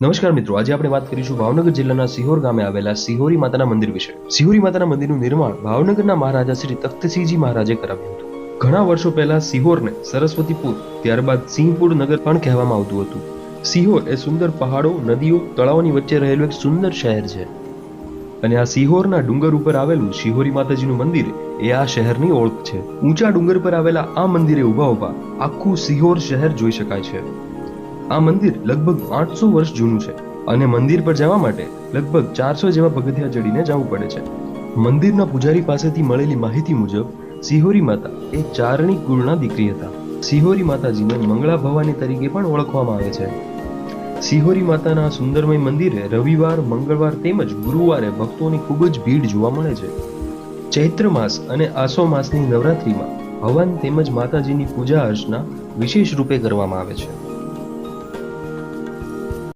નમસ્કાર મિત્રો, આજે આપણે વાત કરીશું ભાવનગર જિલ્લાના સિહોર ગામે આવેલા સિહોરી માતાના મંદિર વિશે। સિહોરી માતાના મંદિરનું નિર્માણ ભાવનગરના મહારાજા શ્રી તખ્તસિંહજી મહારાજે કરાવ્યું હતું। ઘણા વર્ષો પહેલા સિહોરને સરસ્વતીપુર, ત્યારબાદ સિંહપુર નગર પણ કહેવામાં આવતું હતું। સિહોર એ સુંદર પહાડો, નદીઓ, તળાવોની વચ્ચે રહેલું એક સુંદર શહેર છે અને આ સિહોરના ડુંગર ઉપર આવેલું સિહોરી માતાજીનું મંદિર એ આ શહેરની ઓળખ છે। ઊંચા ડુંગર પર આવેલા આ મંદિરે ઊભા ઊભા આખું સિહોર શહેર જોઈ શકાય છે। આ મંદિર લગભગ 800 વર્ષ જૂનું છે અને મંદિર પર જવા માટે લગભગ 400 જેવા પગથિયા ચડીને જવું પડે છે। મંદિરના પૂજારી પાસેથી મળેલી માહિતી મુજબ સિહોરી માતા એ ચારણી કુળના દીકરી હતા। સિહોરી માતાજીને મંગળા ભવાની તરીકે પણ ઓળખવામાં આવે છે। સિહોરી માતાના સુંદરમય મંદિરે રવિવાર, મંગળવાર તેમજ ગુરુવારે ભક્તોની ખૂબ જ ભીડ જોવા મળે છે। ચૈત્ર માસ અને આસો માસની નવરાત્રિમાં હવન તેમજ માતાજીની પૂજા અર્ચના વિશેષ રૂપે કરવામાં આવે છે।